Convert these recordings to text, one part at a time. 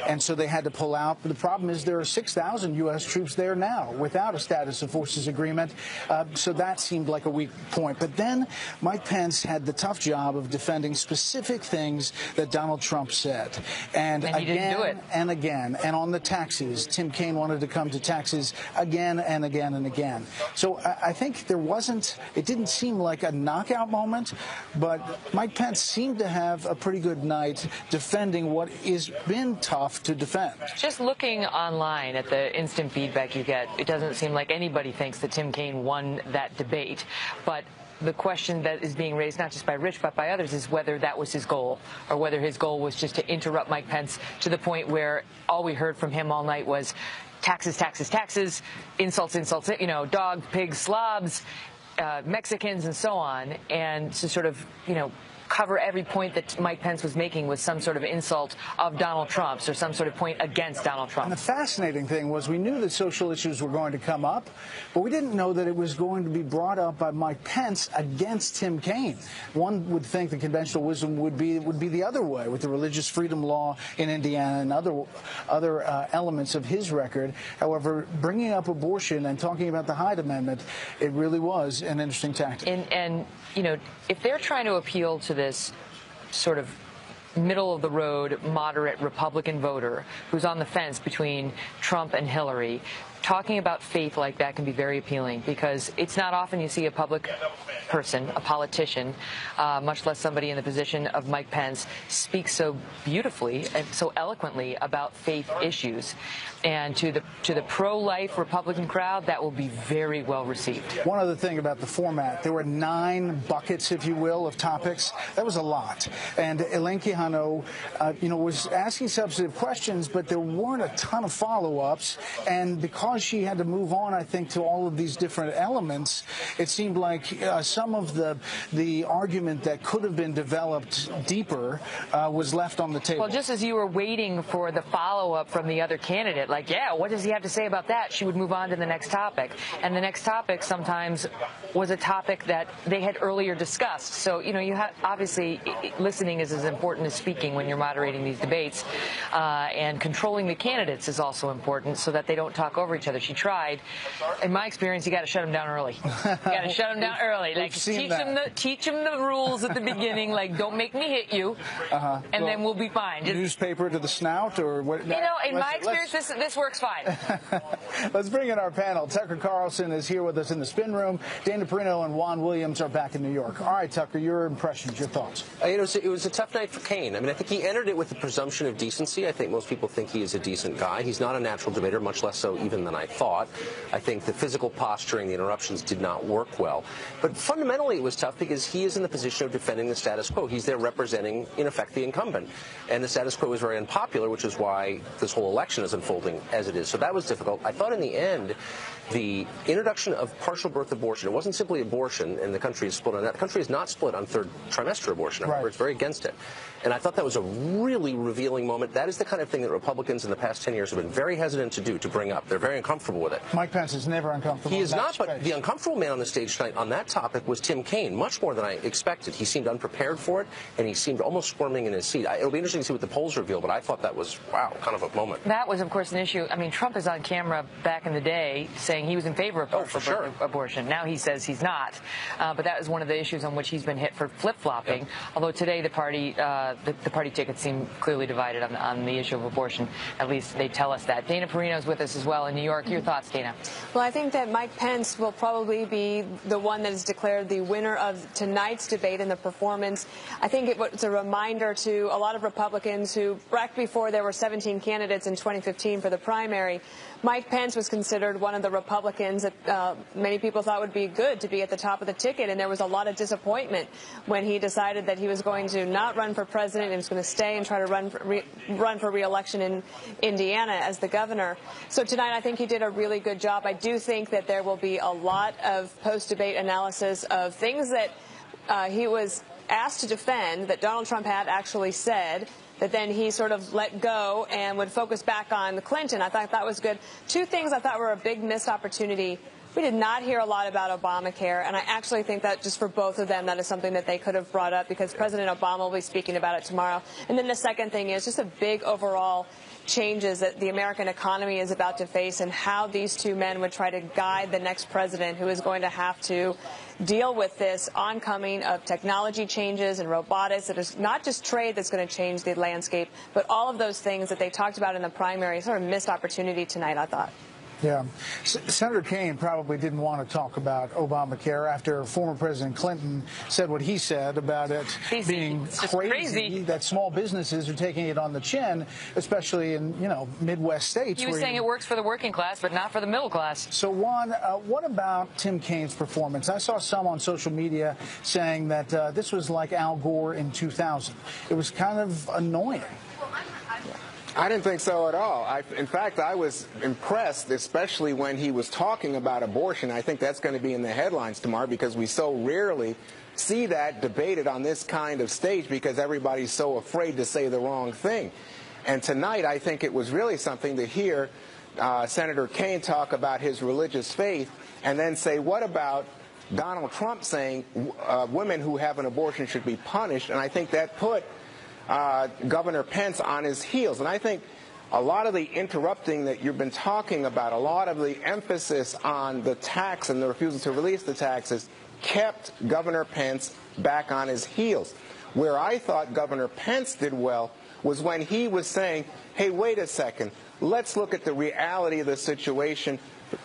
And so they had to pull out. But the problem is there are 6,000 U.S. troops there now without a status of forces agreement. So that seemed like a weak point. But then Mike Pence had the tough job of defending specific things that Donald Trump said. And he didn't do it. And again. And on the taxes, Tim Kaine wanted to come to taxes again and again and again. So I think it didn't seem like a knockout moment, but Mike Pence seemed to have a pretty good night defending what has been tough to defend. Just looking online at the instant feedback you get, it doesn't seem like anybody thinks that Tim Kaine won that debate. But the question that is being raised, not just by Rich, but by others, is whether that was his goal, or whether his goal was just to interrupt Mike Pence to the point where all we heard from him all night was taxes, taxes, taxes, insults, insults, dogs, pigs, slobs, Mexicans, and so on, and to sort of, cover every point that Mike Pence was making with some sort of insult of Donald Trump's or some sort of point against Donald Trump. And the fascinating thing was we knew that social issues were going to come up, but we didn't know that it was going to be brought up by Mike Pence against Tim Kaine. One would think the conventional wisdom would be the other way, with the religious freedom law in Indiana and other elements of his record. However, bringing up abortion and talking about the Hyde Amendment, it really was an interesting tactic. And if they're trying to appeal to this sort of middle-of-the-road, moderate Republican voter who's on the fence between Trump and Hillary, talking about faith like that can be very appealing, because it's not often you see a public person, a politician, much less somebody in the position of Mike Pence, speak so beautifully and so eloquently about faith issues. And to the pro-life Republican crowd, that will be very well received. One other thing about the format, there were 9 buckets, if you will, of topics. That was a lot. And Elaine Quijano, was asking substantive questions, but there weren't a ton of follow-ups. And because she had to move on, I think, to all of these different elements, it seemed like some of the argument that could have been developed deeper was left on the table. Well, just as you were waiting for the follow-up from the other candidate, like, yeah, what does he have to say about that? She would move on to the next topic. And the next topic sometimes was a topic that they had earlier discussed. So, you have, obviously, listening is as important as speaking when you're moderating these debates. And controlling the candidates is also important so that they don't talk over each other. She tried. In my experience, you got to shut them down early. You got to shut them down early. Like, teach them the rules at the beginning. Like, don't make me hit you, and then we'll be fine. Newspaper to the snout, or what? In my experience, this works fine. Let's bring in our panel. Tucker Carlson is here with us in the spin room. Dana Perino and Juan Williams are back in New York. All right, Tucker, your impressions, your thoughts. It was a tough night for Kaine. I mean, I think he entered it with the presumption of decency. I think most people think he is a decent guy. He's not a natural debater, much less so even than I thought. I think the physical posturing, the interruptions did not work well. But fundamentally, it was tough because he is in the position of defending the status quo. He's there representing, in effect, the incumbent. And the status quo is very unpopular, which is why this whole election is unfolding as it is. So that was difficult. I thought in the end, the introduction of partial birth abortion, it wasn't simply abortion, and the country is split on that. The country is not split on third trimester abortion. However, right. It's very against it. And I thought that was a really revealing moment. That is the kind of thing that Republicans in the past 10 years have been very hesitant to do, to bring up. They're very uncomfortable with it. Mike Pence is never uncomfortable. He is not, but the uncomfortable man on the stage tonight on that topic was Tim Kaine, much more than I expected. He seemed unprepared for it, and he seemed almost squirming in his seat. It'll be interesting to see what the polls reveal, but I thought that was, wow, kind of a moment. That was, of course, an issue. I mean, Trump is on camera back in the day saying he was in favor of partial birth abortion. Now he says he's not. But that was one of the issues on which he's been hit for flip-flopping. Yep. Although today the party tickets seem clearly divided on the issue of abortion. At least they tell us that. Dana Perino is with us as well in New York. Your thoughts, Dana? Well, I think that Mike Pence will probably be the one that is declared the winner of tonight's debate and the performance. I think it was a reminder to a lot of Republicans who, back before there were 17 candidates in 2015 for the primary, Mike Pence was considered one of the Republicans that many people thought would be good to be at the top of the ticket, and there was a lot of disappointment when he decided that he was going to not run for president and was going to stay and try to run for re-election in Indiana as the governor. So tonight I think he did a really good job. I do think that there will be a lot of post-debate analysis of things that he was asked to defend that Donald Trump had actually said, that then he sort of let go and would focus back on Clinton. I thought that was good. Two things I thought were a big missed opportunity. We did not hear a lot about Obamacare, and I actually think that just for both of them, that is something that they could have brought up because President Obama will be speaking about it tomorrow. And then the second thing is just a big overall changes that the American economy is about to face and how these two men would try to guide the next president who is going to have to deal with this oncoming of technology changes and robotics. It is not just trade that's going to change the landscape, but all of those things that they talked about in the primary. Sort of missed opportunity tonight, I thought. Yeah. Senator Kaine probably didn't want to talk about Obamacare after former President Clinton said what he said about it being crazy that small businesses are taking it on the chin, especially in, Midwest states. He was saying it works for the working class, but not for the middle class. So, Juan, what about Tim Kaine's performance? I saw some on social media saying that this was like Al Gore in 2000. It was kind of annoying. I didn't think so at all. In fact, I was impressed, especially when he was talking about abortion. I think that's going to be in the headlines tomorrow because we so rarely see that debated on this kind of stage because everybody's so afraid to say the wrong thing. And tonight, I think it was really something to hear Senator Kaine talk about his religious faith and then say, what about Donald Trump saying women who have an abortion should be punished? And I think that put Governor Pence on his heels. And I think a lot of the interrupting that you've been talking about, a lot of the emphasis on the tax and the refusal to release the taxes kept Governor Pence back on his heels. Where I thought Governor Pence did well was when he was saying, hey, wait a second, let's look at the reality of the situation.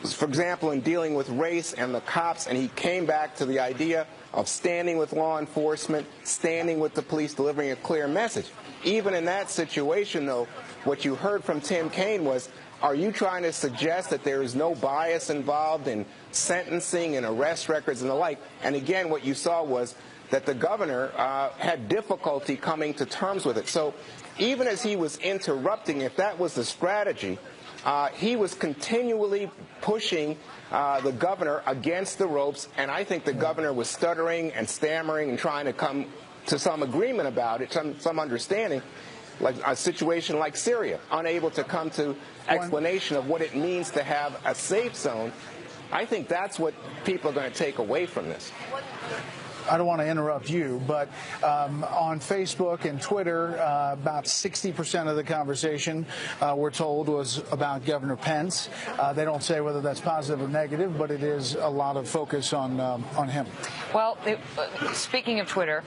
For example, in dealing with race and the cops, and he came back to the idea of standing with law enforcement, standing with the police, delivering a clear message. Even in that situation, though, what you heard from Tim Kaine was, are you trying to suggest that there is no bias involved in sentencing and arrest records and the like? And again, what you saw was that the governor had difficulty coming to terms with it. So even as he was interrupting, if that was the strategy, he was continually pushing the governor against the ropes, and I think the governor was stuttering and stammering and trying to come to some agreement about it, some understanding, like a situation like Syria, unable to come to explanation of what it means to have a safe zone. I think that's what people are going to take away from this. I don't want to interrupt you, but on Facebook and Twitter, about 60% of the conversation, we're told, was about Governor Pence. They don't say whether that's positive or negative, but it is a lot of focus on him. Well, speaking of Twitter,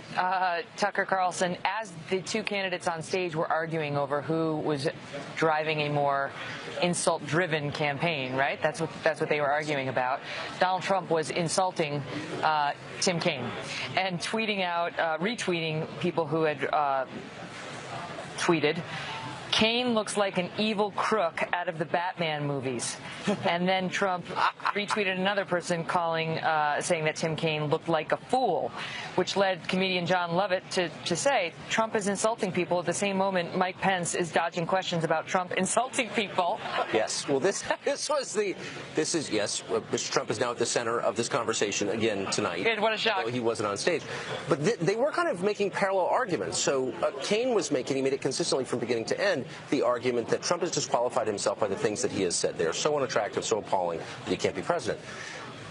Tucker Carlson, as the two candidates on stage were arguing over who was driving a more insult-driven campaign, right? That's what they were arguing about. Donald Trump was insulting Tim Kaine and tweeting out, retweeting people who had tweeted, Kaine looks like an evil crook out of the Batman movies. And then Trump retweeted another person saying that Tim Kaine looked like a fool, which led comedian John Lovett to say Trump is insulting people at the same moment Mike Pence is dodging questions about Trump insulting people. Yes. Well, Mr. Trump is now at the center of this conversation again tonight. What a shock. He wasn't on stage. But they were kind of making parallel arguments. So Kaine he made it consistently from beginning to end, the argument that Trump has disqualified himself by the things that he has said. They are so unattractive, so appalling that he can't be president.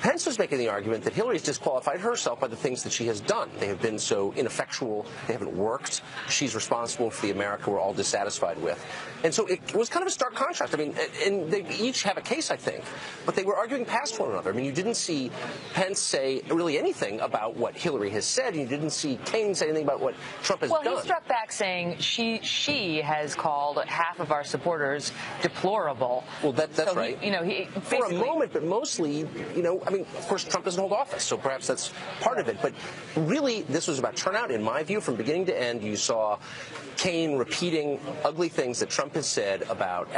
Pence was making the argument that Hillary's disqualified herself by the things that she has done. They have been so ineffectual. They haven't worked. She's responsible for the America we're all dissatisfied with. And so it was kind of a stark contrast. I mean, and they each have a case, I think, but they were arguing past one another. I mean, you didn't see Pence say really anything about what Hillary has said, and you didn't see Kaine say anything about what Trump has done. Well, he struck back saying she has called half of our supporters deplorable. Well, that's so right. He for a moment, but mostly, I mean, of course, Trump doesn't hold office, so perhaps that's part of it. But really, this was about turnout. In my view, from beginning to end, you saw Kaine repeating ugly things that Trump has said about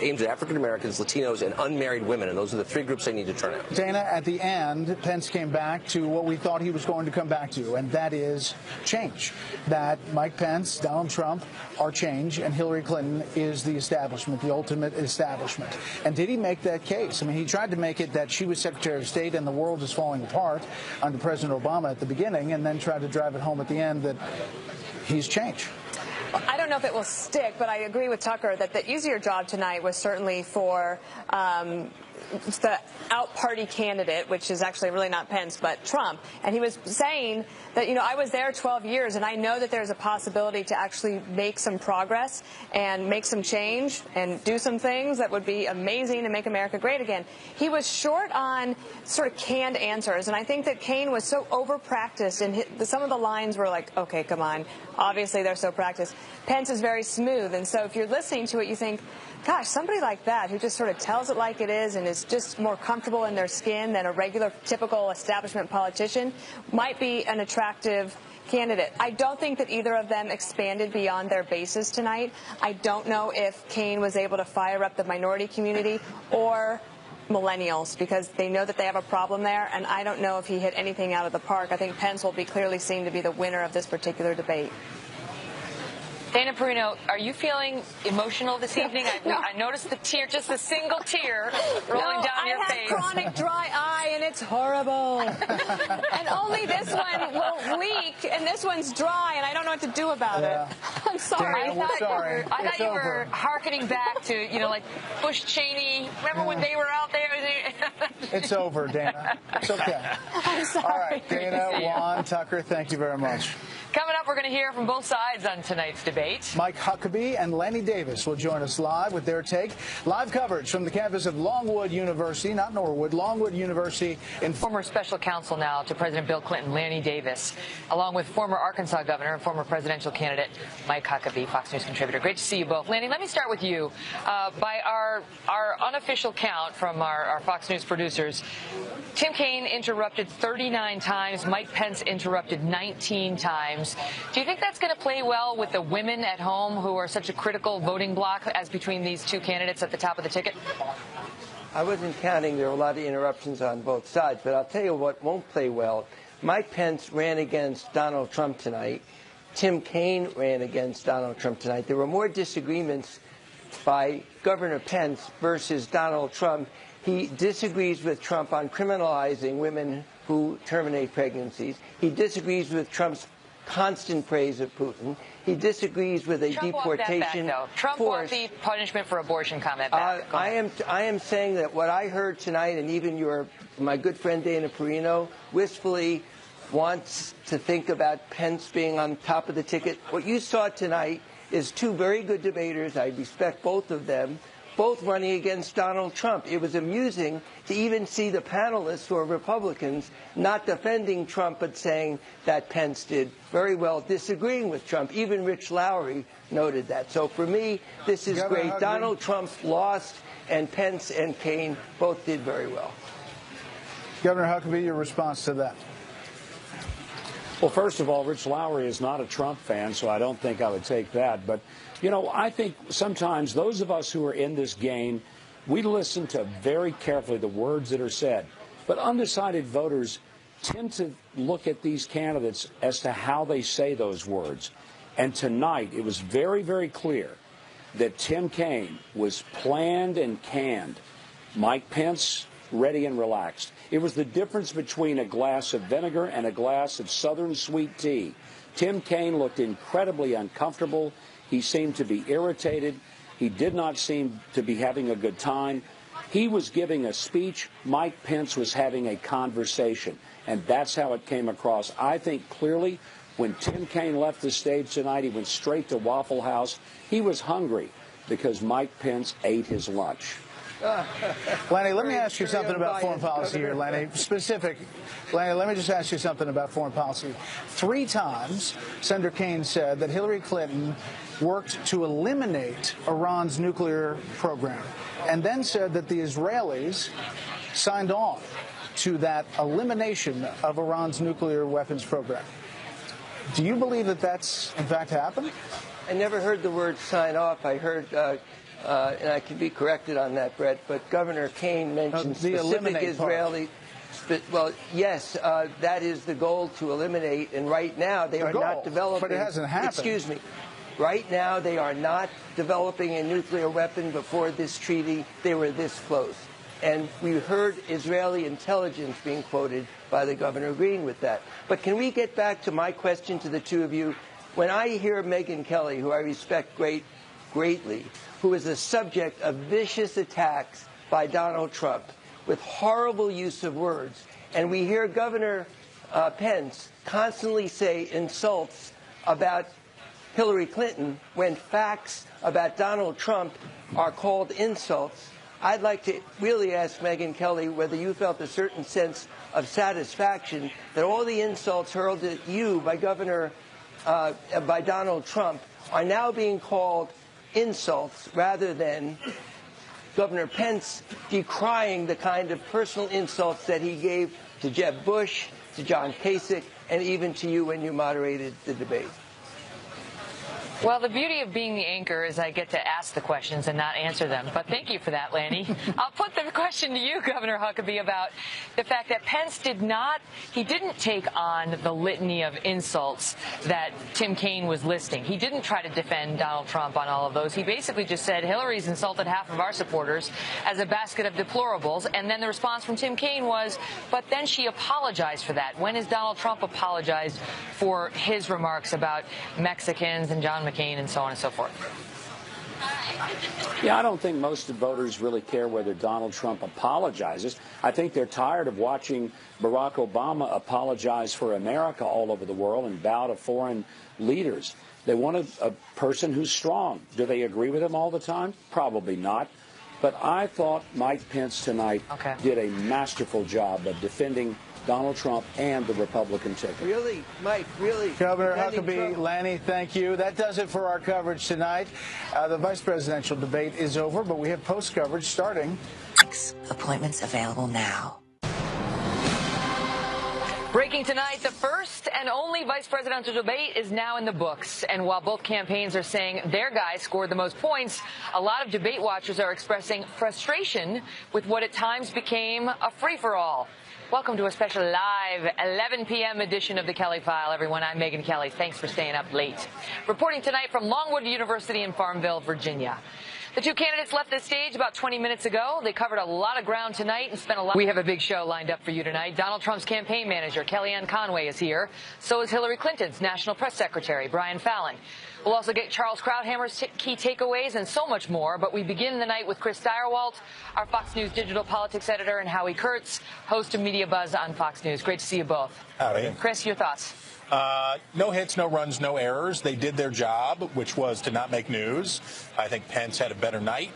aimed at African Americans, Latinos, and unmarried women, and those are the three groups they need to turn out. Dana, at the end, Pence came back to what we thought he was going to come back to, and that is change. That Mike Pence, Donald Trump are change, and Hillary Clinton is the establishment, the ultimate establishment. And did he make that case? I mean, he tried to make it that she was Secretary of State and the world is falling apart under President Obama at the beginning, and then tried to drive it home at the end that he's change. I don't know if it will stick, but I agree with Tucker that the easier job tonight was certainly for the out-party candidate, which is actually really not Pence, but Trump. And he was saying that, I was there 12 years, and I know that there's a possibility to actually make some progress and make some change and do some things that would be amazing and make America great again. He was short on sort of canned answers, and I think that Kaine was so over-practiced, and some of the lines were like, okay, come on. Obviously, they're so practiced. Pence is very smooth, and so if you're listening to it, you think, gosh, somebody like that who just sort of tells it like it is and is just more comfortable in their skin than a regular, typical establishment politician might be an attractive candidate. I don't think that either of them expanded beyond their bases tonight. I don't know if Kaine was able to fire up the minority community or millennials, because they know that they have a problem there, and I don't know if he hit anything out of the park. I think Pence will be clearly seen to be the winner of this particular debate. Dana Perino, are you feeling emotional this evening? No. I noticed the tear, just a single tear rolling down your face. I have chronic dry eye, and it's horrible. And only this one will leak, and this one's dry, and I don't know what to do about it. I'm sorry. Dana, we're sorry. I thought you were hearkening back to, like Bush Cheney. Remember when they were out there? It's over, Dana. It's okay. I'm sorry. All right, Dana, Juan, Tucker, thank you very much. Coming up, we're going to hear from both sides on tonight's debate. Mike Huckabee and Lenny Davis will join us live with their take. Live coverage from the campus of Longwood University, not Norwood, Longwood University. Former special counsel now to President Bill Clinton, Lenny Davis, along with former Arkansas governor and former presidential candidate Mike Huckabee, Fox News contributor. Great to see you both. Lenny, let me start with you. By our unofficial count from our Fox News producers, Tim Kaine interrupted 39 times. Mike Pence interrupted 19 times. Do you think that's going to play well with the women at home who are such a critical voting bloc as between these two candidates at the top of the ticket? I wasn't counting. There were a lot of interruptions on both sides, but I'll tell you what won't play well. Mike Pence ran against Donald Trump tonight. Tim Kaine ran against Donald Trump tonight. There were more disagreements by Governor Pence versus Donald Trump. He disagrees with Trump on criminalizing women who terminate pregnancies. He disagrees with Trump's constant praise of Putin. He disagrees with a deportation Trump force. Trump walked the punishment for abortion comment back. I am saying that what I heard tonight, and even my good friend Dana Perino wistfully wants to think about Pence being on top of the ticket. What you saw tonight is two very good debaters. I respect both of them, both running against Donald Trump. It was amusing to even see the panelists who are Republicans not defending Trump, but saying that Pence did very well, disagreeing with Trump. Even Rich Lowry noted that. So for me, this is Governor great. Huckabee. Donald Trump lost, and Pence and Kaine both did very well. Governor Huckabee, your response to that? Well, first of all, Rich Lowry is not a Trump fan, so I don't think I would take that. But, I think sometimes those of us who are in this game, we listen to very carefully the words that are said. But undecided voters tend to look at these candidates as to how they say those words. And tonight, it was very, very clear that Tim Kaine was planned and canned. Mike Pence, ready and relaxed. It was the difference between a glass of vinegar and a glass of Southern sweet tea. Tim Kaine looked incredibly uncomfortable. He seemed to be irritated. He did not seem to be having a good time. He was giving a speech. Mike Pence was having a conversation. And that's how it came across. I think clearly when Tim Kaine left the stage tonight, he went straight to Waffle House. He was hungry because Mike Pence ate his lunch. Lenny, let me ask you something about foreign policy here, Lenny. Lenny, let me just ask you something about foreign policy. 3 times, Senator Kaine said that Hillary Clinton worked to eliminate Iran's nuclear program, and then said that the Israelis signed on to that elimination of Iran's nuclear weapons program. Do you believe that that's, in fact, happened? I never heard the word sign off. I heard... and I can be corrected on that, Brett, but Governor Kaine mentioned specific Israeli... Well, yes, that is the goal, to eliminate, and right now they are not developing... But it hasn't happened. Excuse me. Right now they are not developing a nuclear weapon. Before this treaty, they were this close. And we heard Israeli intelligence being quoted by the governor agreeing with that. But can we get back to my question to the two of you? When I hear Megyn Kelly, who I respect greatly, who is the subject of vicious attacks by Donald Trump with horrible use of words, and we hear Governor Pence constantly say insults about Hillary Clinton when facts about Donald Trump are called insults, I'd like to really ask Megyn Kelly whether you felt a certain sense of satisfaction that all the insults hurled at you by by Donald Trump are now being called insults rather than Governor Pence decrying the kind of personal insults that he gave to Jeb Bush, to John Kasich, and even to you when you moderated the debate. Well, the beauty of being the anchor is I get to ask the questions and not answer them. But thank you for that, Lanny. I'll put the question to you, Governor Huckabee, about the fact that Pence didn't take on the litany of insults that Tim Kaine was listing. He didn't try to defend Donald Trump on all of those. He basically just said Hillary's insulted half of our supporters as a basket of deplorables. And then the response from Tim Kaine was, but then she apologized for that. When has Donald Trump apologized for his remarks about Mexicans and John McCain and so on and so forth? Yeah, I don't think most of the voters really care whether Donald Trump apologizes. I think they're tired of watching Barack Obama apologize for America all over the world and bow to foreign leaders. They want a person who's strong. Do they agree with him all the time? Probably not. But I thought Mike Pence tonight did a masterful job of defending Donald Trump and the Republican ticket. Really, Mike, really. Governor Huckabee, Lanny, thank you. That does it for our coverage tonight. The vice presidential debate is over, but we have post coverage starting. Appointments available now. Breaking tonight, the first and only vice presidential debate is now in the books. And while both campaigns are saying their guy scored the most points, a lot of debate watchers are expressing frustration with what at times became a free-for-all. Welcome to a special live 11 p.m. edition of the Kelly File, everyone. I'm Megyn Kelly. Thanks for staying up late. Reporting tonight from Longwood University in Farmville, Virginia. The two candidates left this stage about 20 minutes ago. They covered a lot of ground tonight and spent a lot. We have a big show lined up for you tonight. Donald Trump's campaign manager, Kellyanne Conway, is here. So is Hillary Clinton's national press secretary, Brian Fallon. We'll also get Charles Krauthammer's key takeaways and so much more. But we begin the night with Chris Stirewalt, our Fox News digital politics editor, and Howie Kurtz, host of Media Buzz on Fox News. Great to see you both. Howdy. Chris, your thoughts? No hits, no runs, no errors. They did their job, which was to not make news. I think Pence had a better night.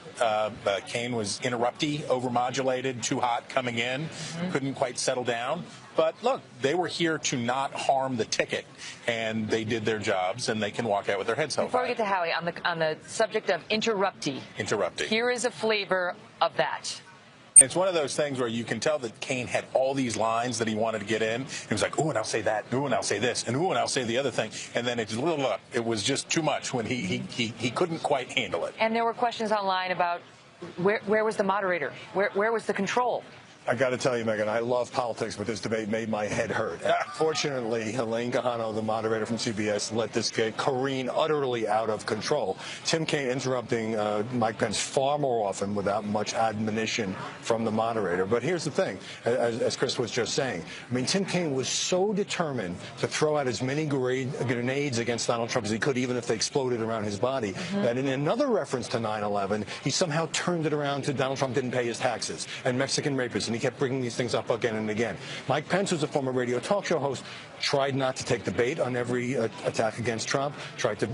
Kaine was interrupty, overmodulated, too hot coming in, couldn't quite settle down. But look, they were here to not harm the ticket, and they did their jobs, and they can walk out with their heads held high. Before we get to Howie, on the subject of interrupty. Here is a flavor of that. It's one of those things where you can tell that Kaine had all these lines that he wanted to get in. He was like, ooh, and I'll say that, ooh, and I'll say this, and ooh, and I'll say the other thing. And then it was just too much when he couldn't quite handle it. And there were questions online about where was the moderator? Where was the control? I got to tell you, Megyn, I love politics, but this debate made my head hurt. Unfortunately, Elaine Quijano, the moderator from CBS, let this get careen utterly out of control. Tim Kaine interrupting Mike Pence far more often without much admonition from the moderator. But here's the thing, as Chris was just saying, I mean, Tim Kaine was so determined to throw out as many grenades against Donald Trump as he could, even if they exploded around his body, that in another reference to 9/11, he somehow turned it around to Donald Trump didn't pay his taxes and Mexican rapists, and he kept bringing these things up again and again. Mike Pence, who's a former radio talk show host, tried not to take the bait on every attack against Trump, tried to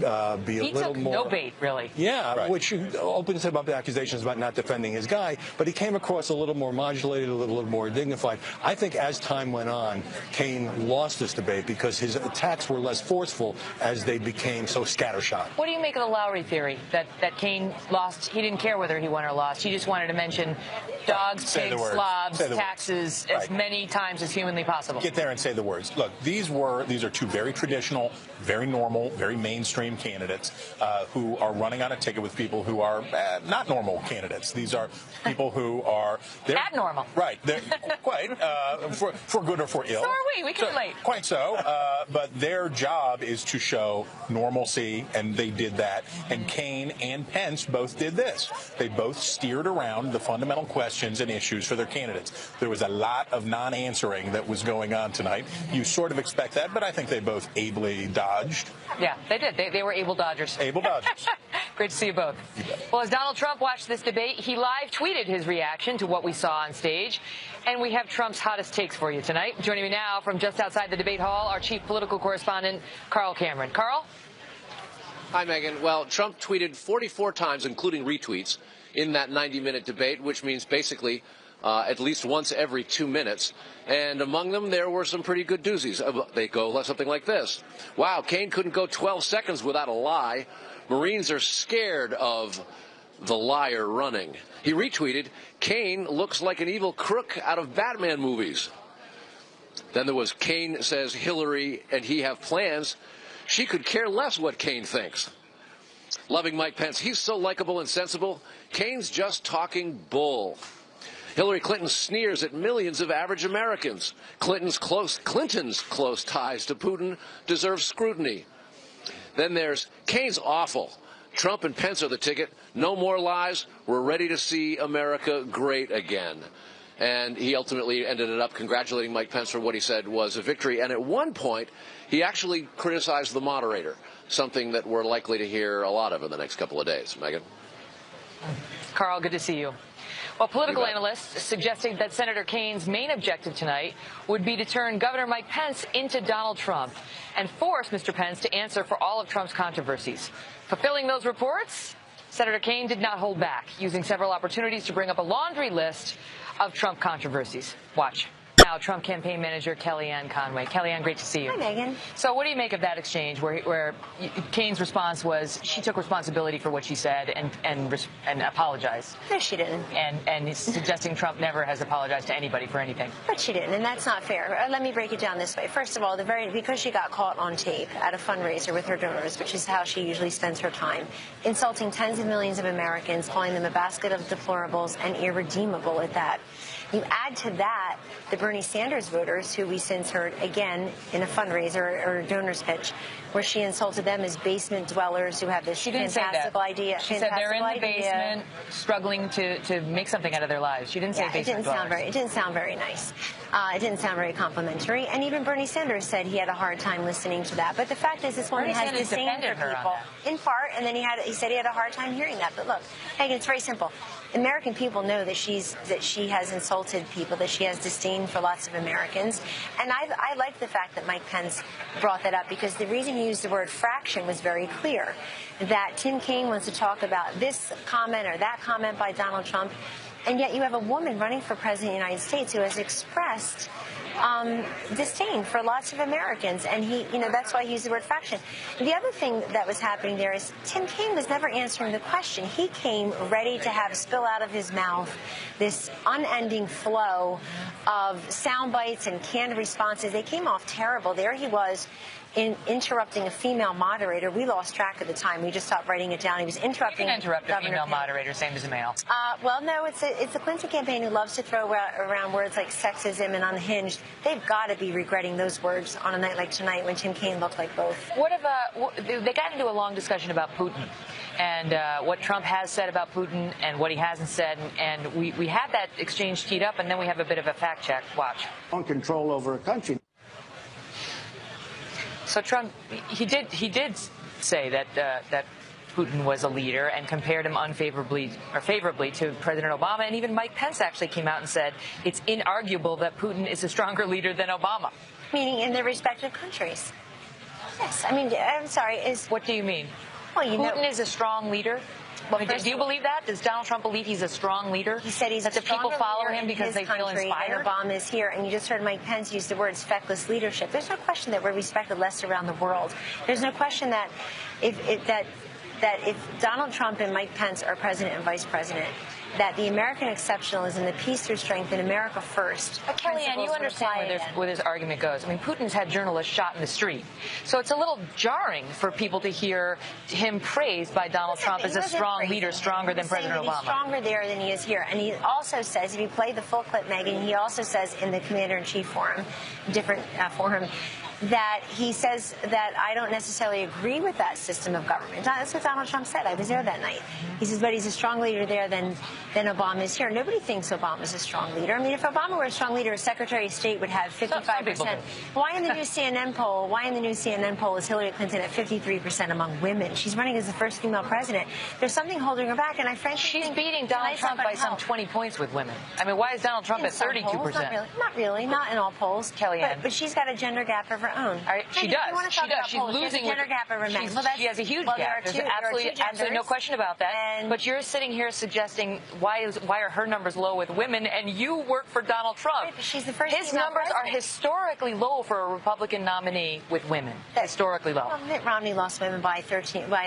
be a little more... He took no bait, really. Yeah, right. Which opens him up to accusations about not defending his guy, but he came across a little more modulated, a little more dignified. I think as time went on, Kaine lost this debate because his attacks were less forceful as they became so scattershot. What do you make of the Lowry theory, that Kaine lost? He didn't care whether he won or lost. He just wanted to mention dogs, pigs, slobs, taxes as many times as humanly possible. Get there and say the words. Look, these are two very traditional, very normal, very mainstream candidates who are running on a ticket with people who are not normal candidates. These are people who are... abnormal. Right. Quite. For good or for ill. So are we. We can relate. Quite so. But their job is to show normalcy, and they did that. And Kaine and Pence both did this. They both steered around the fundamental questions and issues for their candidates. minutes. There was a lot of non-answering that was going on tonight. You sort of expect that, but I think they both ably dodged. Yeah, they did. They were able dodgers. Able dodgers. Great to see you both. Well, as Donald Trump watched this debate, he live tweeted his reaction to what we saw on stage. And we have Trump's hottest takes for you tonight. Joining me now from just outside the debate hall, our chief political correspondent, Carl Cameron. Carl? Hi, Megyn. Well, Trump tweeted 44 times, including retweets, in that 90-minute debate, which means basically at least once every 2 minutes. And among them, there were some pretty good doozies. They go something like this. Wow, Kaine couldn't go 12 seconds without a lie. Marines are scared of the liar running. He retweeted, Kaine looks like an evil crook out of Batman movies. Then there was Kaine says Hillary and he have plans. She could care less what Kaine thinks. Loving Mike Pence, he's so likable and sensible. Kaine's just talking bull. Hillary Clinton sneers at millions of average Americans. Clinton's close ties to Putin deserve scrutiny. Then there's Kaine's awful. Trump and Pence are the ticket. No more lies. We're ready to see America great again. And he ultimately ended it up congratulating Mike Pence for what he said was a victory. And at one point, he actually criticized the moderator, something that we're likely to hear a lot of in the next couple of days. Megyn? Carl, good to see you. Well, political analysts suggesting that Senator Kaine's main objective tonight would be to turn Governor Mike Pence into Donald Trump and force Mr. Pence to answer for all of Trump's controversies. Fulfilling those reports, Senator Kaine did not hold back, using several opportunities to bring up a laundry list of Trump controversies. Watch. Now, Trump campaign manager Kellyanne Conway. Kellyanne, great to see you. Hi, Megyn. So what do you make of that exchange where Kaine's response was she took responsibility for what she said and apologized? No, she didn't. And he's suggesting Trump never has apologized to anybody for anything. But she didn't, and that's not fair. Let me break it down this way. First of all, because she got caught on tape at a fundraiser with her donors, which is how she usually spends her time, insulting tens of millions of Americans, calling them a basket of deplorables and irredeemable at that. You add to that the Bernie Sanders voters, who we since heard again in a fundraiser or a donor's pitch, where she insulted them as basement dwellers who have this fantastical idea. She said they're in the basement, struggling to make something out of their lives. She didn't say basement dwellers. It didn't sound very nice. It didn't sound very complimentary. And even Bernie Sanders said he had a hard time listening to that. But the fact is, this woman has disdain for people, in part, and then he said he had a hard time hearing that. But look, Megyn, it's very simple. American people know that she has insulted people, that she has disdain for lots of Americans. And I like the fact that Mike Pence brought that up, because the reason he used the word fraction was very clear, that Tim Kaine wants to talk about this comment or that comment by Donald Trump, and yet you have a woman running for president of the United States who has expressed disdain for lots of Americans, and that's why he used the word fraction. The other thing that was happening there is Tim Kaine was never answering the question. He came ready to have spill out of his mouth this unending flow of sound bites and canned responses. They came off terrible. There he was interrupting a female moderator. We lost track of the time. We just stopped writing it down. He was interrupting. You can interrupt a female moderator, same as a male. Well, no, it's the Clinton campaign who loves to throw around words like sexism and unhinged. They've got to be regretting those words on a night like tonight when Tim Kaine looked like both. They got into a long discussion about Putin and what Trump has said about Putin and what he hasn't said, and we had that exchange teed up, and then we have a bit of a fact check. Watch. On control over a country. So Trump, he did say that Putin was a leader and compared him favorably to President Obama, and even Mike Pence actually came out and said it's inarguable that Putin is a stronger leader than Obama. Meaning in their respective countries. Yes, I mean, I'm sorry. What do you mean? Well, Putin is a strong leader. Well, do you believe that? Does Donald Trump believe he's a strong leader? He said he's that the people follow him because they feel inspired. And Obama is here, and you just heard Mike Pence use the words feckless leadership. There's no question that we're respected less around the world. There's no question that if Donald Trump and Mike Pence are president and vice president, that the American exceptionalism, the peace through strength, in America first. But Kellyanne, you understand where this argument goes. I mean, Putin's had journalists shot in the street. So it's a little jarring for people to hear him praised by Donald Trump as a strong leader, stronger than President Obama. He's stronger there than he is here. And he also says, if you play the full clip, Megyn, he also says in the Commander-in-Chief forum, different forum, that he says that I don't necessarily agree with that system of government. That's what Donald Trump said. I was there that night. He says, but he's a strong leader there than Obama is here. Nobody thinks Obama's a strong leader. I mean, if Obama were a strong leader, a Secretary of State would have 55%. Why in the new CNN poll? Why in the new CNN poll is Hillary Clinton at 53% among women? She's running as the first female president. There's something holding her back, and I frankly she's beating Donald Trump by some 20 points with women. I mean, why is Donald Trump at 32%? Not really. Not in all polls. Kellyanne. But she's got a gender gap of her own. She does. She does. She's losing. She has a gender gap over men. She has a huge gap. There's absolutely no question about that. But you're sitting here suggesting why are her numbers low with women, and you work for Donald Trump. Right, she's the first. His numbers are historically low for a Republican nominee with women. Historically low. Well, Mitt Romney lost women by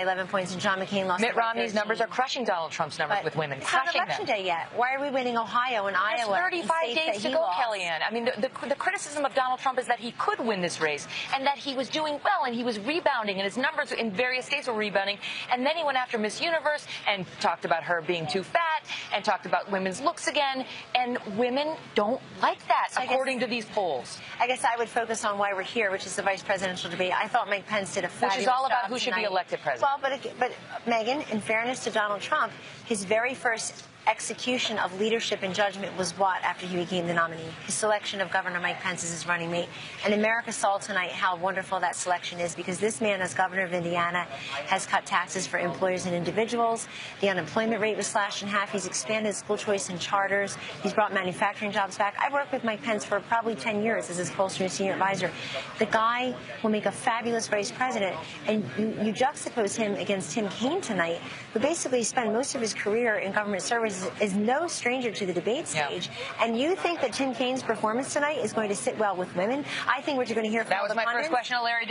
11 points, and John McCain lost. Mitt Romney's numbers are crushing Donald Trump's numbers with women. It's not election day yet. Why are we winning Ohio and Iowa? There's 35 days to go, Kellyanne. I mean, the criticism of Donald Trump is that he could win this race and that he was doing well and he was rebounding and his numbers in various states were rebounding. And then he went after Miss Universe and talked about her being too fat and talked about women's looks again. And women don't like that, so according to these polls. I guess I would focus on why we're here, which is the vice presidential debate. I thought Mike Pence did a fabulous job. Which is all about who tonight. Should be elected president. Well, but Megyn, in fairness to Donald Trump, his very first execution of leadership and judgment was what after he became the nominee? His selection of Governor Mike Pence as his running mate. And America saw tonight how wonderful that selection is, because this man, as governor of Indiana, has cut taxes for employers and individuals. The unemployment rate was slashed in half. He's expanded school choice and charters. He's brought manufacturing jobs back. I've worked with Mike Pence for probably 10 years as his Colstrom senior advisor. The guy will make a fabulous vice president. And you juxtapose him against Tim Kaine tonight, who basically spent most of his career in government service, is no stranger to the debate stage. Yeah. And you think that Tim Kaine's performance tonight is going to sit well with women? I think what you're going to hear from all the pundits. That was my first question to Larry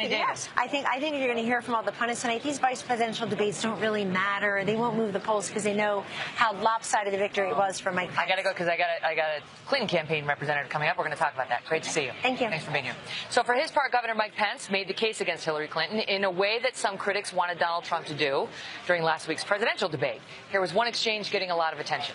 Davis. I think you're going to hear from all the pundits tonight. These vice presidential debates don't really matter. They won't move the polls because they know how lopsided the victory was for Mike Pence. I got to go because I got a Clinton campaign representative coming up. We're going to talk about that. Great to see you. Thank you. Thanks for being here. So for his part, Governor Mike Pence made the case against Hillary Clinton in a way that some critics wanted Donald Trump to do during last week's presidential debate. Here was one exchange getting a lot of attention.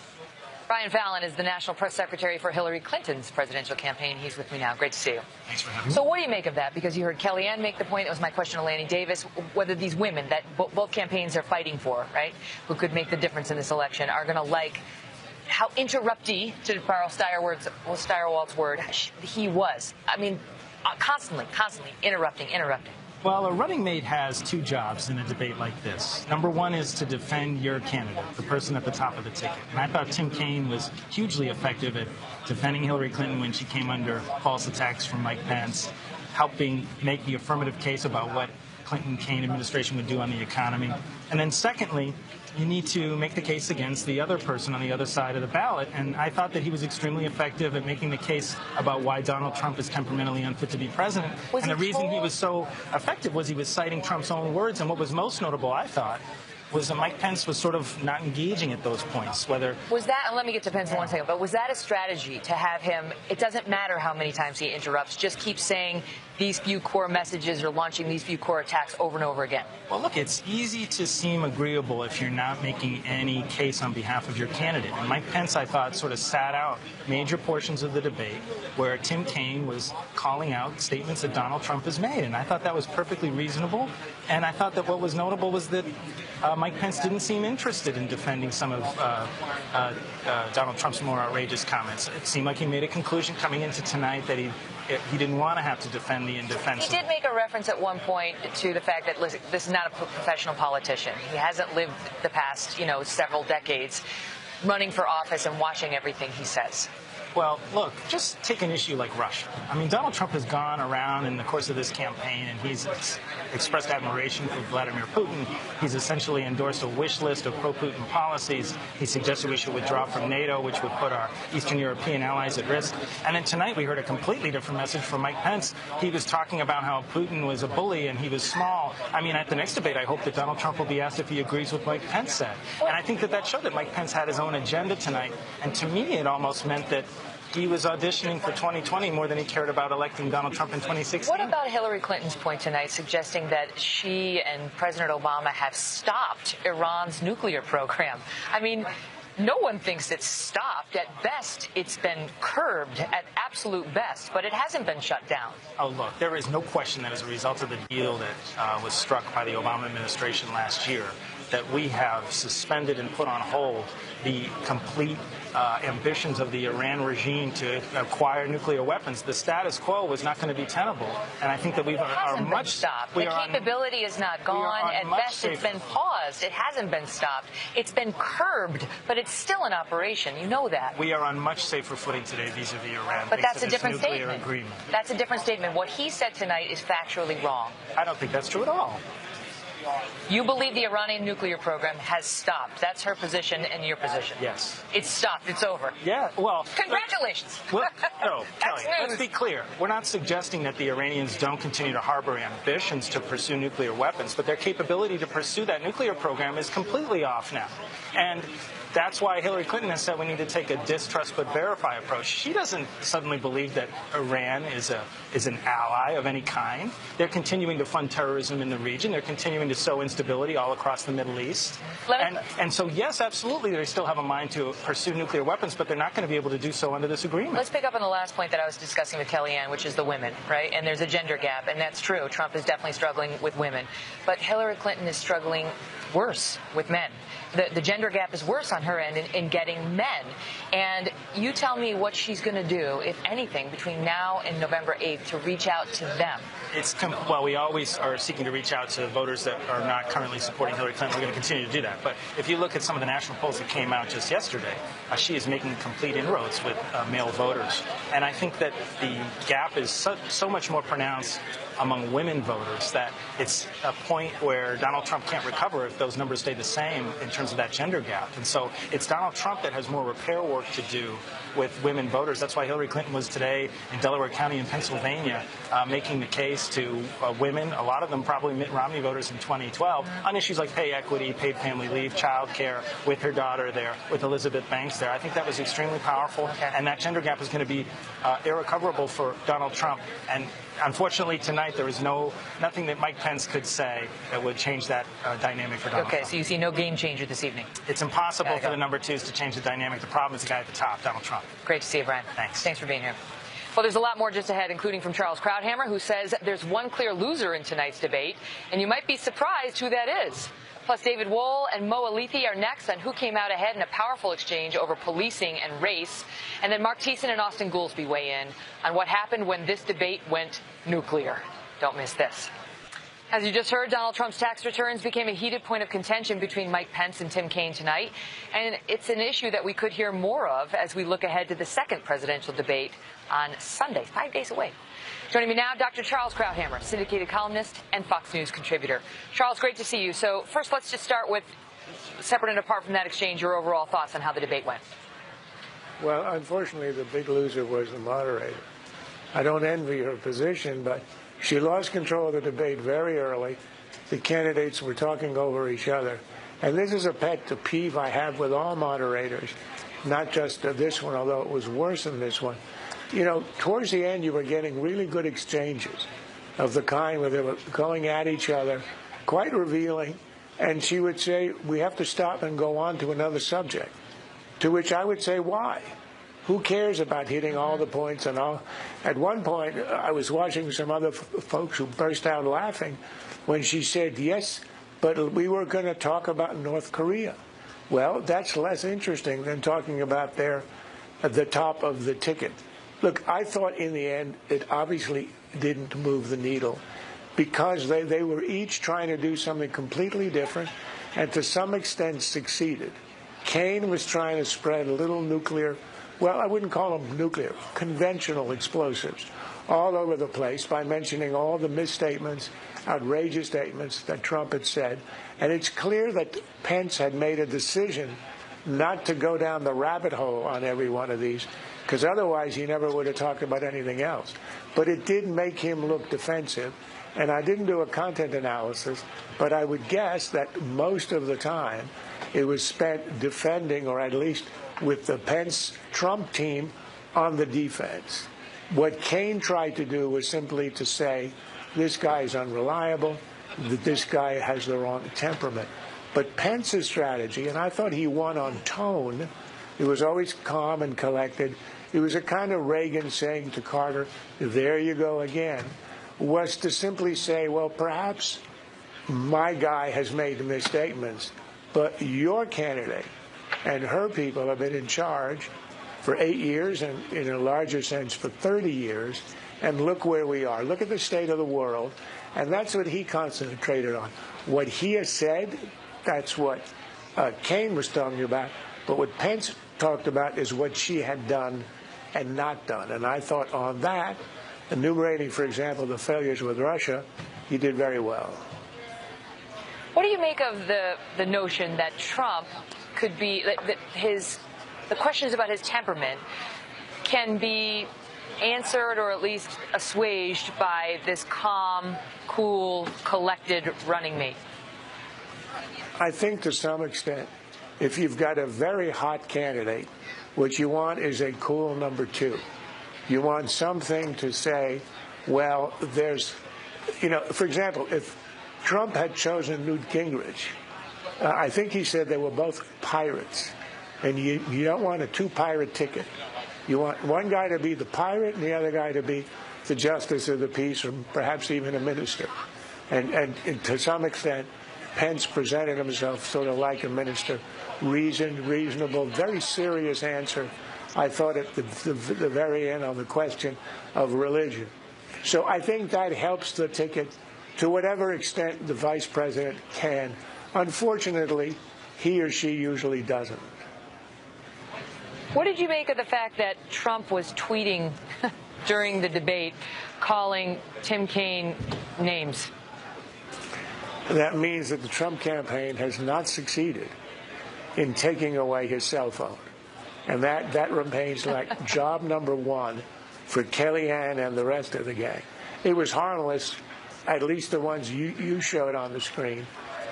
Brian Fallon is the national press secretary for Hillary Clinton's presidential campaign. He's with me now. Great to see you. Thanks for having me. So what do you make of that? Because you heard Kellyanne make the point. It was my question to Lanny Davis, whether these women that both campaigns are fighting for, right, who could make the difference in this election, are going to like how interrupty, to borrow Steyerwalt's word, he was. I mean, constantly interrupting. Well, a running mate has two jobs in a debate like this. Number one is to defend your candidate, the person at the top of the ticket. And I thought Tim Kaine was hugely effective at defending Hillary Clinton when she came under false attacks from Mike Pence, helping make the affirmative case about what Clinton-Kaine administration would do on the economy. And then secondly, you need to make the case against the other person on the other side of the ballot. And I thought that he was extremely effective at making the case about why Donald Trump is temperamentally unfit to be president. And the reason he was so effective was he was citing Trump's own words. And what was most notable, I thought, was that Mike Pence was sort of not engaging at those points. Whether was that, and let me get to Pence in one second, but was that a strategy to have him, it doesn't matter how many times he interrupts, just keep saying these few core messages or launching these few core attacks over and over again? Well, look, it's easy to seem agreeable if you're not making any case on behalf of your candidate. And Mike Pence, I thought, sort of sat out major portions of the debate where Tim Kaine was calling out statements that Donald Trump has made. And I thought that was perfectly reasonable. And I thought that what was notable was that Mike Pence didn't seem interested in defending some of Donald Trump's more outrageous comments. It seemed like he made a conclusion coming into tonight that he didn't want to have to defend the indefensible. He did make a reference at one point to the fact that, listen, this is not a professional politician. He hasn't lived the past, several decades running for office and watching everything he says. Well, look, just take an issue like Russia. I mean, Donald Trump has gone around in the course of this campaign and he's expressed admiration for Vladimir Putin. He's essentially endorsed a wish list of pro-Putin policies. He suggested we should withdraw from NATO, which would put our Eastern European allies at risk. And then tonight we heard a completely different message from Mike Pence. He was talking about how Putin was a bully and he was small. I mean, at the next debate, I hope that Donald Trump will be asked if he agrees with what Mike Pence said. And I think that showed that Mike Pence had his own agenda tonight. And to me, it almost meant that he was auditioning for 2020 more than he cared about electing Donald Trump in 2016. What about Hillary Clinton's point tonight suggesting that she and President Obama have stopped Iran's nuclear program? I mean, No one thinks it's stopped. At best, it's been curbed at absolute best, but it hasn't been shut down. Oh, look, there is no question that as a result of the deal that was struck by the Obama administration last year, that we have suspended and put on hold the complete ambitions of the Iran regime to acquire nuclear weapons. The status quo was not going to be tenable, and I think that we are much stopped. The capability is not gone. At best, it's been paused. It hasn't been stopped. It's been curbed, but it's still in operation. You know that. We are on much safer footing today vis-a-vis Iran. But that's a different statement. That's a different statement. What he said tonight is factually wrong. I don't think that's true at all. You believe the Iranian nuclear program has stopped. That's her position and your position. Yes. It's stopped. It's over. Yeah, well... Congratulations. Well, no, Kelly, let's be clear. We're not suggesting that the Iranians don't continue to harbor ambitions to pursue nuclear weapons, but their capability to pursue that nuclear program is completely off now. And that's why Hillary Clinton has said we need to take a distrust but verify approach. She doesn't suddenly believe that Iran is an ally of any kind. They're continuing to fund terrorism in the region. They're continuing to sow instability all across the Middle East. And so, yes, absolutely, they still have a mind to pursue nuclear weapons, but they're not going to be able to do so under this agreement. Let's pick up on the last point that I was discussing with Kellyanne, which is the women, right? And there's a gender gap, and that's true. Trump is definitely struggling with women. But Hillary Clinton is struggling worse with men. The gender gap is worse on her end in getting men. And you tell me what she's going to do, if anything, between now and November 8th to reach out to them. Well, we always are seeking to reach out to voters that are not currently supporting Hillary Clinton. We're going to continue to do that. But if you look at some of the national polls that came out just yesterday, she is making complete inroads with male voters. And I think that the gap is so much more pronounced among women voters that it's a point where Donald Trump can't recover if those numbers stay the same in terms of that gender gap. And so it's Donald Trump that has more repair work to do with women voters. That's why Hillary Clinton was today in Delaware County in Pennsylvania making the case to women, a lot of them probably Mitt Romney voters in 2012, on issues like pay equity, paid family leave, child care, with her daughter there, with Elizabeth Banks there. I think that was extremely powerful, and that gender gap is going to be irrecoverable for Donald Trump. And unfortunately, tonight there is nothing that Mike Pence could say that would change that dynamic for Donald Trump. So you see no game changer this evening? It's impossible for the number twos to change the dynamic. The problem is the guy at the top, Donald Trump. Great to see you, Brian. Thanks for being here. Well, there's a lot more just ahead, including from Charles Krauthammer, who says there's one clear loser in tonight's debate, and you might be surprised who that is. Plus, David Wohl and Mo Alithi are next on who came out ahead in a powerful exchange over policing and race. And then Mark Thiessen and Austin Goolsbee weigh in on what happened when this debate went nuclear. Don't miss this. As you just heard, Donald Trump's tax returns became a heated point of contention between Mike Pence and Tim Kaine tonight. And it's an issue that we could hear more of as we look ahead to the second presidential debate on Sunday, 5 days away. Joining me now, Dr. Charles Krauthammer, syndicated columnist and Fox News contributor. Charles, great to see you. So first, let's just start with, separate and apart from that exchange, your overall thoughts on how the debate went. Well, unfortunately, the big loser was the moderator. I don't envy her position, but she lost control of the debate very early. The candidates were talking over each other. And this is a pet peeve I have with all moderators, not just this one, although it was worse than this one. You know, towards the end, you were getting really good exchanges of the kind where they were going at each other, quite revealing. And she would say, we have to stop and go on to another subject, to which I would say, why? Who cares about hitting all the points and all? At one point, I was watching some other folks who burst out laughing when she said, yes, but we were going to talk about North Korea. Well, that's less interesting than talking about the top of the ticket. Look, I thought in the end it obviously didn't move the needle because they were each trying to do something completely different and to some extent succeeded. Kaine was trying to spread little nuclear, well, I wouldn't call them nuclear, conventional explosives all over the place by mentioning all the misstatements, outrageous statements that Trump had said. And it's clear that Pence had made a decision not to go down the rabbit hole on every one of these, because otherwise he never would have talked about anything else. But it did make him look defensive. And I didn't do a content analysis, but I would guess that most of the time it was spent defending, or at least with the Pence-Trump team, on the defense. What Kaine tried to do was simply to say, this guy is unreliable, that this guy has the wrong temperament. But Pence's strategy, and I thought he won on tone, he was always calm and collected. He was a kind of Reagan saying to Carter, there you go again, was to simply say, well, perhaps my guy has made misstatements, but your candidate and her people have been in charge for 8 years and in a larger sense for 30 years, and look where we are. Look at the state of the world, and that's what he concentrated on. What he has said, that's what Kaine was talking about, but what Pence talked about is what she had done and not done. And I thought on that, enumerating, for example, the failures with Russia, he did very well. What do you make of the notion that Trump could be, that the questions about his temperament can be answered or at least assuaged by this calm, cool, collected running mate? I think to some extent, if you've got a very hot candidate, what you want is a cool number two. You want something to say, well, there's, for example, if Trump had chosen Newt Gingrich, I think he said they were both pirates. And you don't want a two-pirate ticket. You want one guy to be the pirate and the other guy to be the justice of the peace or perhaps even a minister. And to some extent, Pence presented himself sort of like a minister, reasoned, reasonable, very serious answer, I thought, at the very end on the question of religion. So I think that helps the ticket to whatever extent the vice president can. Unfortunately, he or she usually doesn't. What did you make of the fact that Trump was tweeting during the debate, calling Tim Kaine names? That means that the Trump campaign has not succeeded in taking away his cell phone. And that remains like job number one for Kellyanne and the rest of the gang. It was harmless, at least the ones you showed on the screen.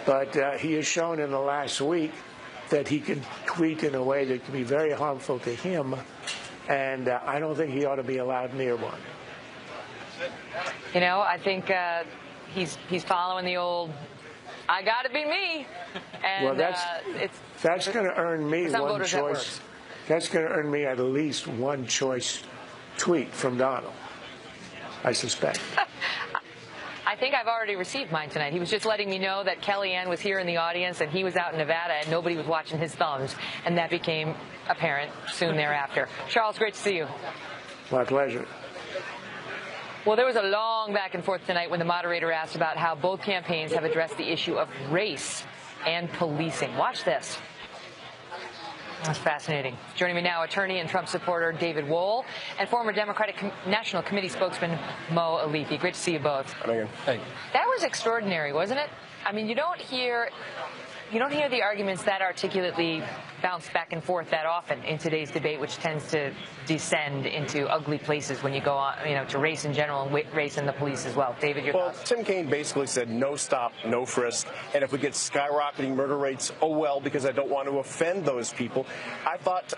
But he has shown in the last week that he can tweet in a way that can be very harmful to him. And I don't think he ought to be allowed near one. I think he's following the old, I got to be me. And well, that's going to earn me one choice. That's going to earn me at least one choice tweet from Donald, I suspect. I think I've already received mine tonight. He was just letting me know that Kellyanne was here in the audience and he was out in Nevada and nobody was watching his thumbs. And that became apparent soon thereafter. Charles, great to see you. My pleasure. Well, there was a long back and forth tonight when the moderator asked about how both campaigns have addressed the issue of race and policing. Watch this. That's fascinating. Joining me now, attorney and Trump supporter David Wohl and former Democratic National Committee spokesman Mo Alifi. Great to see you both. Hey. That was extraordinary, wasn't it? I mean, you don't hear the arguments that articulately bounce back and forth that often in today's debate, which tends to descend into ugly places when you go on, to race in general and race in the police as well. David, your thoughts? Tim Kaine basically said no stop, no frisk, and if we get skyrocketing murder rates, oh well, because I don't want to offend those people. I thought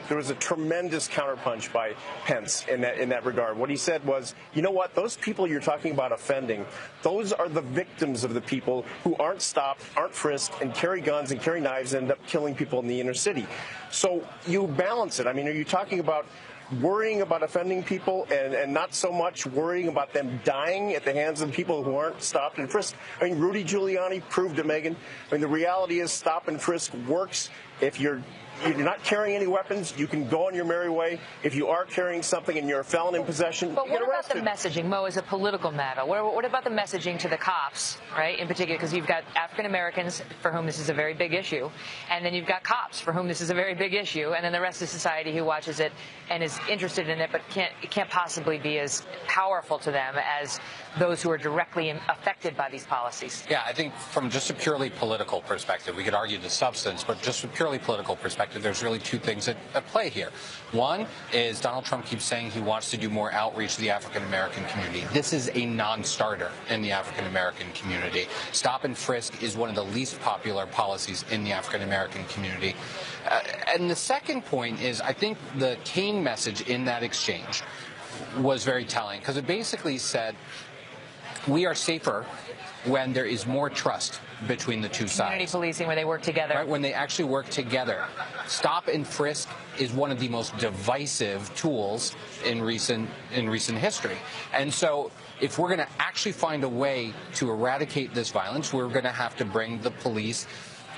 there was a tremendous counterpunch by Pence in that regard. What he said was, you know what, those people you're talking about offending, those are the victims of the people who aren't stopped, aren't frisked, and carry guns and carry knives and end up killing people in the inner city. So you balance it. I mean, are you talking about worrying about offending people and not so much worrying about them dying at the hands of people who aren't stopped and frisked? I mean, Rudy Giuliani proved to Megyn. I mean, the reality is stop and frisk works. If you're not carrying any weapons, you can go on your merry way. If you are carrying something and you're a felon in possession, but you get arrested. What about the messaging, Mo, as a political matter? What about the messaging to the cops, right, in particular? Because you've got African Americans for whom this is a very big issue, and then you've got cops for whom this is a very big issue, and then the rest of society who watches it and is interested in it, but can't possibly be as powerful to them as those who are directly affected by these policies. Yeah, I think from just a purely political perspective, we could argue the substance, but just from a purely political perspective, there's really two things at play here. One is Donald Trump keeps saying he wants to do more outreach to the African American community. This is a non-starter in the African American community. Stop and frisk is one of the least popular policies in the African American community. And the second point is, I think the Kaine message in that exchange was very telling, because it basically said, we are safer when there is more trust between the two sides. Community policing, where they work together. Right, when they actually work together. Stop and frisk is one of the most divisive tools in recent history. And so if we're going to actually find a way to eradicate this violence, we're going to have to bring the police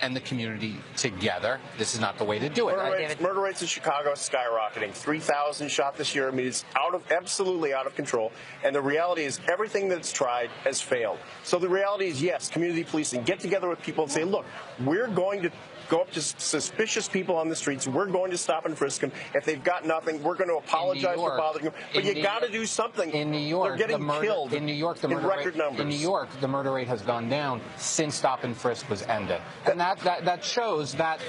and the community together. This is not the way to do it. Murder rates in Chicago are skyrocketing. 3,000 shot this year. I mean, it's absolutely out of control. And the reality is everything that's tried has failed. So the reality is, yes, community policing. Get together with people and say, look, we're going to go up to suspicious people on the streets. We're going to stop and frisk them. If they've got nothing, we're going to apologize for bothering them. But you got to do something. In New York, they're getting killed in New York, the murder record rate, numbers. In New York, the murder rate has gone down since stop and frisk was ended, and that shows that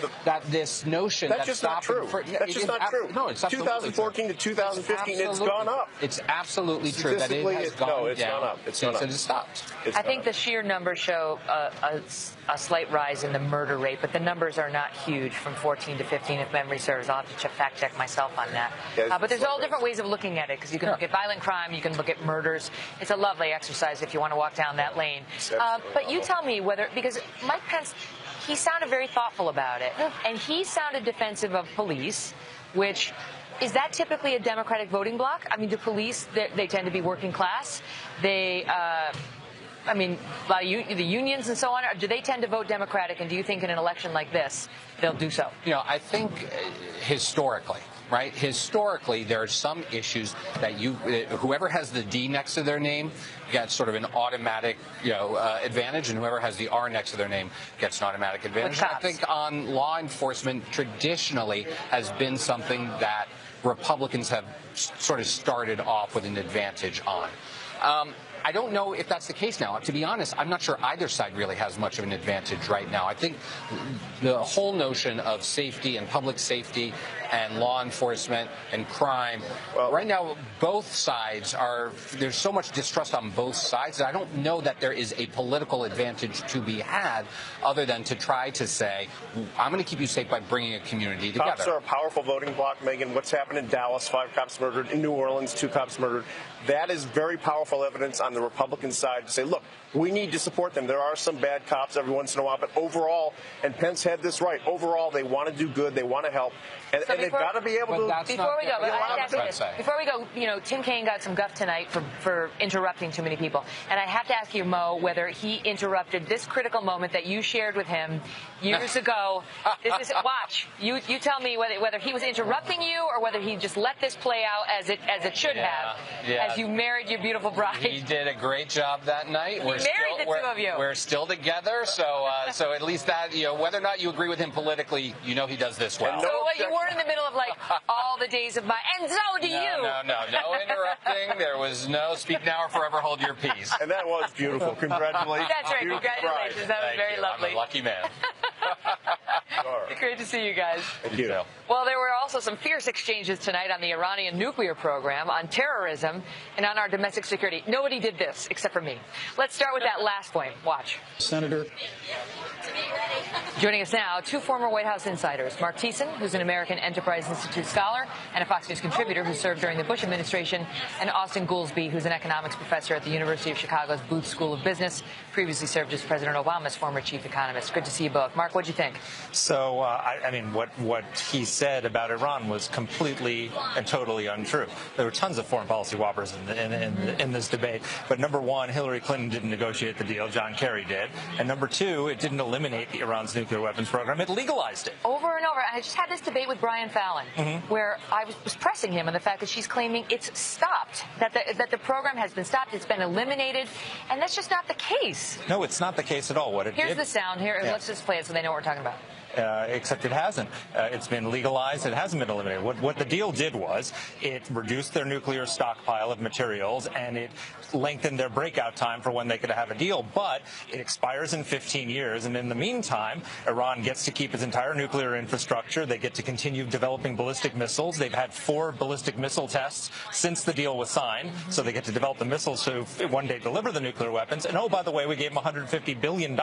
this notion that's just not true. That's just not true. No, it's 2014 to 2015, it's gone up. It's absolutely true that it has gone down since it has stopped. I think the sheer numbers show a slight rise in the murder rate, but the numbers are not huge from 14 to 15, if memory serves. I'll have to fact check myself on that. But there's all different ways of looking at it, because you can look at violent crime, you can look at murders. It's a lovely exercise if you want to walk down that lane. But you tell me whether, because Mike Pence, he sounded very thoughtful about it, and he sounded defensive of police, which is that typically a Democratic voting bloc? I mean, do police, they tend to be working class? They, I mean, a lot of the unions and so on, do they tend to vote Democratic? And do you think in an election like this, they'll do so? You know, I think historically, right? Historically, there are some issues that whoever has the D next to their name gets sort of an automatic, advantage, and whoever has the R next to their name gets an automatic advantage. I think on law enforcement, traditionally, has been something that Republicans have sort of started off with an advantage on. I don't know if that's the case now. To be honest, I'm not sure either side really has much of an advantage right now. I think the whole notion of safety and public safety and law enforcement and crime, right now both sides there's so much distrust on both sides that I don't know that there is a political advantage to be had other than to try to say, I'm going to keep you safe by bringing a community together. Cops are a powerful voting bloc, Megan. What's happened in Dallas, 5 cops murdered. In New Orleans, 2 cops murdered. That is very powerful evidence on the Republican side to say, look, we need to support them. There are some bad cops every once in a while, but overall, and Pence had this right, overall they want to do good, they want to help, and they've got to be able to. Before we go, Tim Kaine got some guff tonight for interrupting too many people, and I have to ask you, Mo, whether he interrupted this critical moment that you shared with him years ago. Watch. You tell me whether he was interrupting you or whether he just let this play out as it should have, as you married your beautiful bride. He did a great job that night. We're still together, so at least that, whether or not you agree with him politically, he does this well. So you weren't in the middle of all the days of and so do you. No interrupting. There was no speak now or forever hold your peace. And that was beautiful. Congratulations. That's right. Congratulations. That was very lovely. I'm a lucky man. Great to see you guys. Thank you. Well, there were also some fierce exchanges tonight on the Iranian nuclear program, on terrorism, and on our domestic security. Nobody did this except for me. Let's start with that last point. Watch. Senator. Joining us now, 2 former White House insiders, Mark Thiessen, who's an American Enterprise Institute scholar and a Fox News contributor who served during the Bush administration, and Austin Goolsbee, who's an economics professor at the University of Chicago's Booth School of Business, previously served as President Obama's former chief economist. Good to see you both. Mark, what'd you think? So, I mean, what he said about Iran was completely and totally untrue. There were tons of foreign policy whoppers in this debate. But number one, Hillary Clinton didn't negotiate the deal. John Kerry did. And number two, it didn't eliminate Iran's nuclear weapons program. It legalized it. Over and over. I just had this debate with Brian Fallon, where I was pressing him on the fact that she's claiming it's stopped, that the program has been stopped, it's been eliminated, and that's just not the case. No, it's not the case at all. Here's the sound. Let's just play it so they know what we're talking about. Except it hasn't. It's been legalized. It hasn't been eliminated. What the deal did was it reduced their nuclear stockpile of materials and it lengthened their breakout time for when they could have a deal. But it expires in 15 years. And in the meantime, Iran gets to keep its entire nuclear infrastructure. They get to continue developing ballistic missiles. They've had 4 ballistic missile tests since the deal was signed. So they get to develop the missiles to one day deliver the nuclear weapons. And oh, by the way, we gave them $150 billion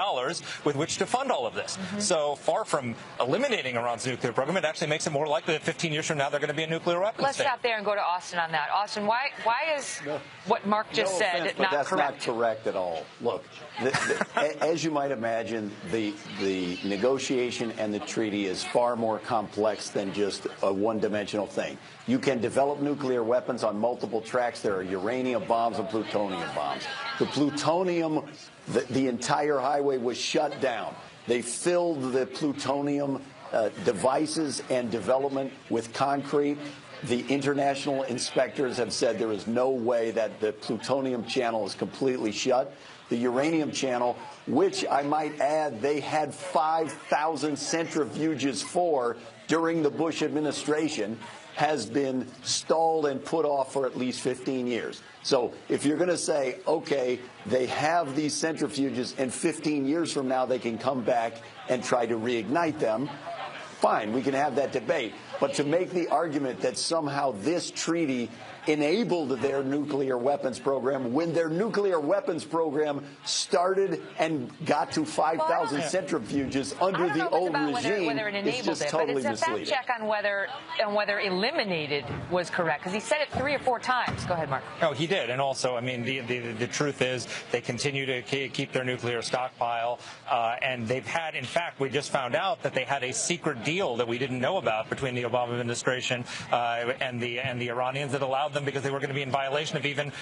with which to fund all of this. So far from from eliminating Iran's nuclear program, it actually makes it more likely that 15 years from now they're going to be a nuclear weapons Let's state. stop there and go to Austin on that. Austin, why is what Mark just said offense, but not that's correct? not correct at all. Look, as you might imagine, the negotiation and the treaty is far more complex than just a one-dimensional thing. You can develop nuclear weapons on multiple tracks. There are uranium bombs and plutonium bombs. The plutonium, the entire highway was shut down. They filled the plutonium devices and development with concrete. The international inspectors have said there is no way that the plutonium channel is completely shut. The uranium channel, which I might add they had 5,000 centrifuges for during the Bush administration, has been stalled and put off for at least 15 years. So if you're going to say, okay, they have these centrifuges and 15 years from now they can come back and try to reignite them, fine, we can have that debate. But to make the argument that somehow this treaty enabled their nuclear weapons program when their nuclear weapons program started and got to 5,000 centrifuges under the old regime, whether it enabled it's just it, totally but it's a fact misleading. check on whether eliminated was correct, because he said it 3 or 4 times. Go ahead, Mark. No, he did. And also, I mean, the truth is they continue to keep their nuclear stockpile. And they've had, in fact, we just found out that they had a secret deal that we didn't know about between the Obama administration and the Iranians that allowed them, because they were going to be in violation of even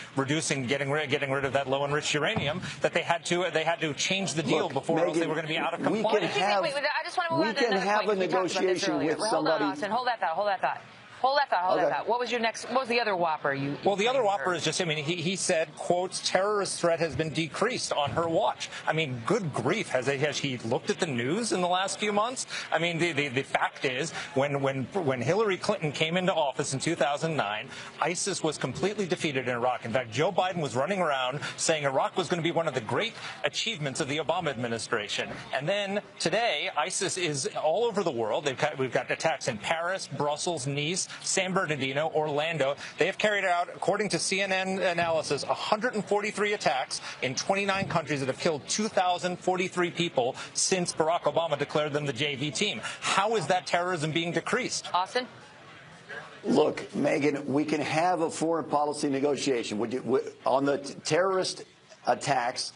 getting rid of that low enriched uranium, that they had to change the deal before else they were going to be out of compliance. I just want to move on to another point. a negotiation with somebody. Hold on, Austin. Hold that thought. What was the other whopper? Well, the other whopper is just, I mean, he said, quotes, terrorist threat has been decreased on her watch. I mean, good grief. Has he looked at the news in the last few months? I mean, the fact is, when Hillary Clinton came into office in 2009, ISIS was completely defeated in Iraq. In fact, Joe Biden was running around saying Iraq was going to be one of the great achievements of the Obama administration. And then today, ISIS is all over the world. We've got attacks in Paris, Brussels, Nice, San Bernardino, Orlando. They have carried out, according to CNN analysis, 143 attacks in 29 countries that have killed 2,043 people since Barack Obama declared them the JV team. How is that terrorism being decreased? Austin? Look, Megyn, we can have a foreign policy negotiation. On the terrorist attacks,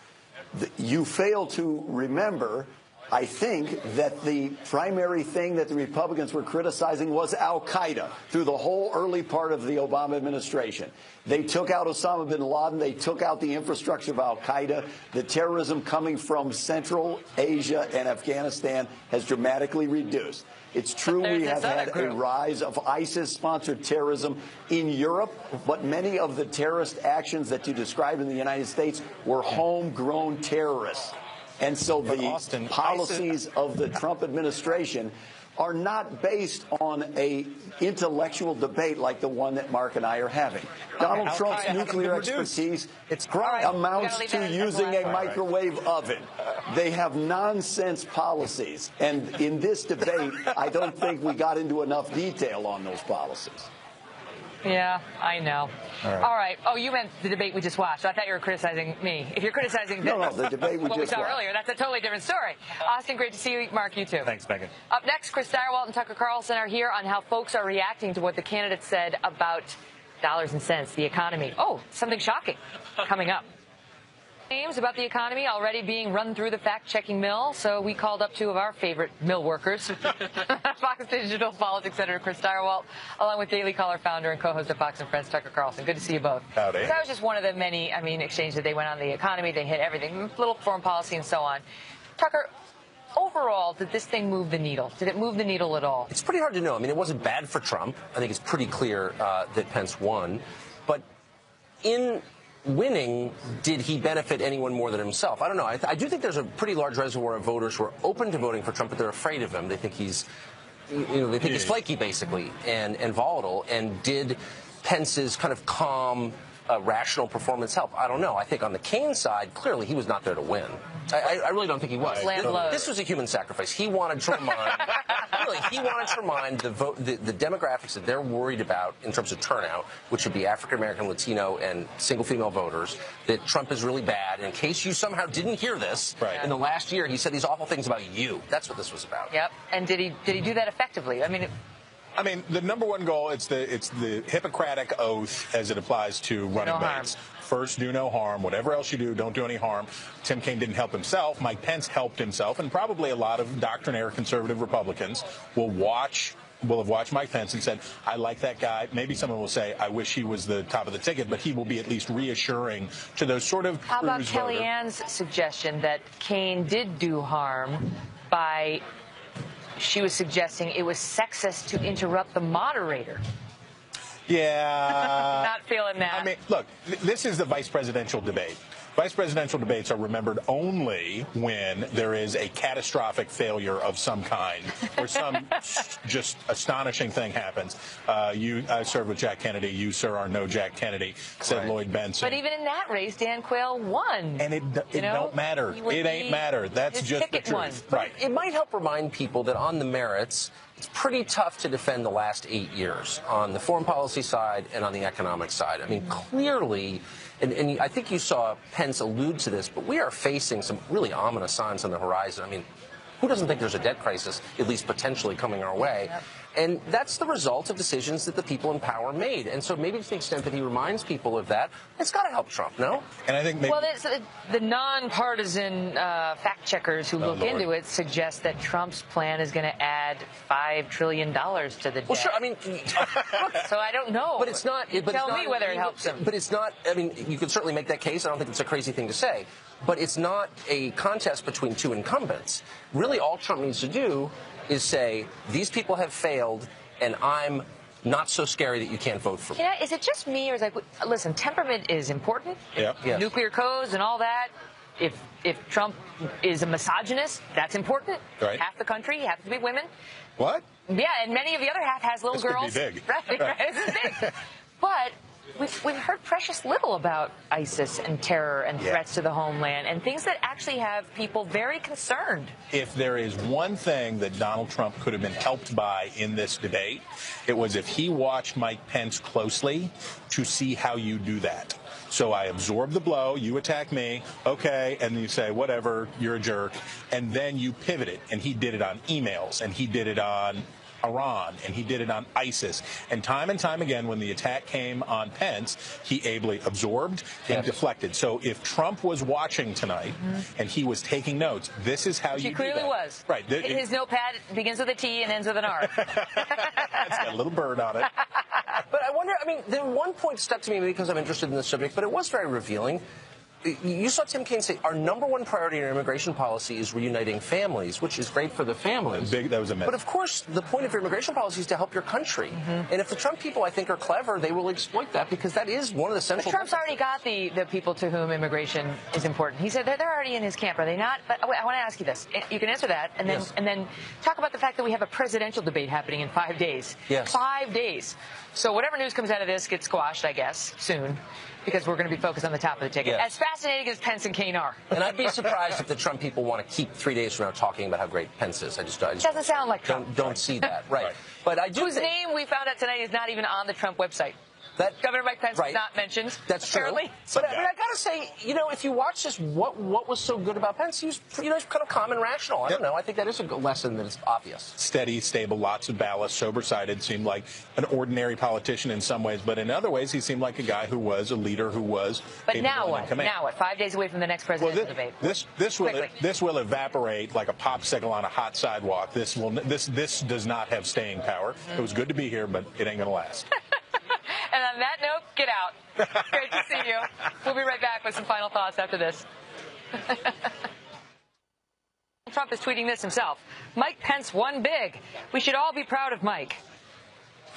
you fail to remember, I think, that the primary thing that the Republicans were criticizing was al-Qaeda through the whole early part of the Obama administration. They took out Osama bin Laden. They took out the infrastructure of al-Qaeda. The terrorism coming from Central Asia and Afghanistan has dramatically reduced. It's true we have had a rise of ISIS-sponsored terrorism in Europe, but many of the terrorist actions that you describe in the United States were homegrown terrorists. And so the policies of the Trump administration are not based on a intellectual debate like the one that Mark and I are having. Donald Trump's nuclear expertise amounts to using a microwave oven. They have nonsense policies. And in this debate, I don't think we got into enough detail on those policies. Yeah, I know. All right. Oh, you meant the debate we just watched. I thought you were criticizing me. If you're criticizing no, the debate we what just we saw watched earlier, that's a totally different story. Austin, great to see you. Mark, you too. Thanks, Megan. Up next, Chris Direwalt and Tucker Carlson are here on how folks are reacting to what the candidates said about dollars and cents, the economy. Oh, something shocking coming up. Names about the economy already being run through the fact-checking mill, so we called up 2 of our favorite mill workers, Fox Digital politics editor Chris Direwalt, along with Daily Caller founder and co-host of Fox and Friends, Tucker Carlson. Good to see you both. Howdy. So that was just one of the many, exchanges that they went on the economy. They hit everything, little foreign policy and so on. Tucker, overall, did this thing move the needle? Did it move the needle at all? It's pretty hard to know. I mean, it wasn't bad for Trump. I think it's pretty clear that Pence won. But in winning, did he benefit anyone more than himself? I don't know. I do think there's a pretty large reservoir of voters who are open to voting for Trump, but they're afraid of him. They think he's, they think he's flaky, basically, and volatile. And did Pence's kind of calm, rational performance help? I don't know. I think on the Kaine side, clearly he was not there to win. I really don't think he was. This was a human sacrifice. He wanted to remind, the demographics that they're worried about in terms of turnout, which would be African American, Latino, and single female voters, that Trump is really bad. And in case you somehow didn't hear this, in the last year, he said these awful things about you. That's what this was about. Yep. And did he do that effectively? I mean, the number one goal, it's the Hippocratic oath as it applies to running mates. First, do no harm. Whatever else you do, don't do any harm. Tim Kaine didn't help himself. Mike Pence helped himself. And probably a lot of doctrinaire conservative Republicans will have watched Mike Pence and said, I like that guy. Maybe someone will say, I wish he was the top of the ticket, but he will be at least reassuring to those sort of How about Kellyanne's suggestion that Kaine did do harm by, she was suggesting it was sexist to interrupt the moderator? Yeah. Not feeling that. I mean, look, this is the vice presidential debate. Vice presidential debates are remembered only when there is a catastrophic failure of some kind or some just astonishing thing happens. I served with Jack Kennedy. You, sir, are no Jack Kennedy, said Lloyd Benson. But even in that race, Dan Quayle won. And it don't matter. It ain't matter. That's just the truth. Right. It might help remind people that on the merits, it's pretty tough to defend the last 8 years on the foreign policy side and on the economic side. I mean, clearly, and I think you saw Pence allude to this, but we are facing some really ominous signs on the horizon. I mean, who doesn't think there's a debt crisis, at least potentially coming our way? Yep. And that's the result of decisions that the people in power made. And so maybe to the extent that he reminds people of that, it's got to help Trump, no? And I think maybe... Well, the nonpartisan fact checkers who look into it suggest that Trump's plan is going to add $5 trillion to the debt. Well, sure. I mean... so I don't know. But it's not... Tell me whether it helps him. But it's not... I mean, you could certainly make that case. I don't think it's a crazy thing to say. But it's not a contest between two incumbents. Really, all Trump needs to do is say, these people have failed, and I'm not so scary that you can't vote for me. Yeah, is it just me, or is it like, listen, temperament is important. Yeah. Yes. Nuclear codes and all that. If Trump is a misogynist, that's important. Right. Half the country happens to be women. What? Yeah, and many of the other half has little girls. Could be big. Right. This is big. But we've heard precious little about ISIS and terror and threats to the homeland and things that actually have people very concerned. If there is one thing that Donald Trump could have been helped by in this debate, it was if he watched Mike Pence closely to see how you do that. So I absorb the blow, you attack me, okay, and you say, whatever, you're a jerk, and then you pivot it. And he did it on emails, and he did it on Iran, and he did it on ISIS. And time again, when the attack came on Pence, he ably absorbed and deflected. So if Trump was watching tonight and he was taking notes, this is how you do that. He clearly was. Right. His notepad begins with a T and ends with an R. It's got a little bird on it. But I wonder, I mean, the one point stuck to me because I'm interested in this subject, but it was very revealing. You saw Tim Kaine say, our number one priority in our immigration policy is reuniting families, which is great for the families. That was a myth. But of course, the point of your immigration policy is to help your country. And if the Trump people, I think, are clever, they will exploit that because that is one of the central... But Trump's already got the people to whom immigration is important. He said they're already in his camp, are they not? But I want to ask you this. You can answer that, and then talk about the fact that we have a presidential debate happening in 5 days. Yes. 5 days. So whatever news comes out of this gets squashed, I guess, soon, because we're going to be focused on the top of the ticket. As fascinating as Pence and Kaine are. And I'd be surprised if the Trump people want to keep 3 days from now talking about how great Pence is. I just doesn't sound like Trump. Don't see that. Right. But I do whose name we found out tonight is not even on the Trump website. That Governor Mike Pence was not mentioned. That's apparently. True. But I got to say, if you watch this, what was so good about Pence? He was, he's kind of calm and rational. I don't know. I think that is a good lesson that is obvious. Steady, stable, lots of ballast, sober-sided, seemed like an ordinary politician in some ways. But in other ways, he seemed like a guy who was a leader who was But now what? Now what? 5 days away from the next presidential debate. This will evaporate like a popsicle on a hot sidewalk. This does not have staying power. It was good to be here, but it ain't going to last. And on that note, get out. Great to see you. We'll be right back with some final thoughts after this. Trump is tweeting this himself. Mike Pence won big. We should all be proud of Mike.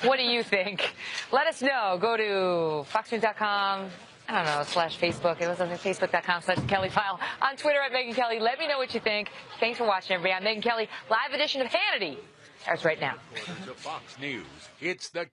What do you think? Let us know. Go to foxnews.com. I don't know, /Facebook. It was on Facebook.com/Kelly File. On Twitter @Megyn Kelly. Let me know what you think. Thanks for watching, everybody. I'm Megyn Kelly. Live edition of Hannity starts right now. To Fox News, it's the